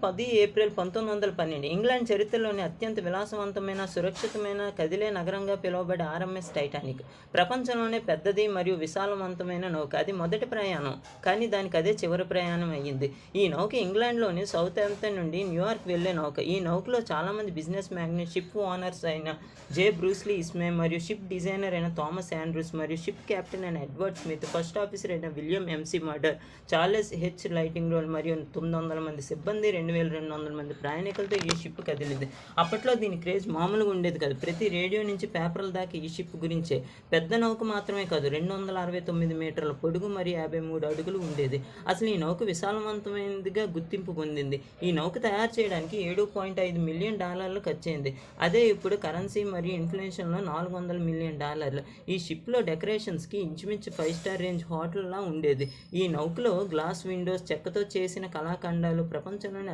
10 April 1912 England చరిత్రలోని అత్యంత విలాసవంతమైన, సురక్షితమైన, కదిలే నగరంగా పిలువబడే ఆర్ఎంఎస్ టైటానిక్ ప్రపంచంలోనే పెద్దది మరియు విశాలవంతమైన నౌక. అది మొదటి ప్రయాణం, కానీ దానికి అదే చివరి ప్రయాణం అయ్యింది. ఈ నౌక ఇంగ్లాండ్లోని సౌతాంప్టన్ నుండి న్యూయార్క్ వెళ్లే నౌక. ఈ నౌకలో చాలామంది బిజినెస్ మ్యాగ్నెట్, షిప్ ఓనర్స్ అయిన జే బ్రూస్లీ ఇస్మే మరియు షిప్ డిజైనర్ అయిన థామస్ ఆండ్రూస్ మరియు షిప్ కెప్టెన్ అయిన ఎడ్వర్డ్ స్మిత్, ఫస్ట్ ఆఫీసర్ అయిన William MC Murdoch, Charles H Lightoller మరియు 900 మంది సిబ్బంది, 2200 మంది ప్రయాణికులతో ఈ షిప్ కదిలింది. అప్పట్లో దీని క్రేజ్ మామూలుగా ఉండేది కాదు. ప్రతి రేడియో నుంచి పేపర్ల దాకా ఈ షిప్ గురించే. పెద్ద నౌక మాత్రమే కాదు, 269 మీటర్ల పొడుగు మరియు 53 అడుగులు ఉండేది. అసలు ఈ నౌక విశాలవంతమైనదిగా గుర్తింపు పొందింది. ఈ నౌక తయారు చేయడానికి $7.5 మిలియన్ ఖర్చయింది. అదే ఇప్పుడు కరెన్సీ మరియు ఇన్ఫ్లేషన్లో $400 మిలియన్. ఈ షిప్లో డెకరేషన్స్కి ఇంచుమించు 5 స్టార్ రేంజ్ హోటల్లా ఉండేది. ఈ నౌకలో గ్లాస్ విండోస్, చెక్కతో చేసిన కళాఖండాలు, ప్రపంచంలోని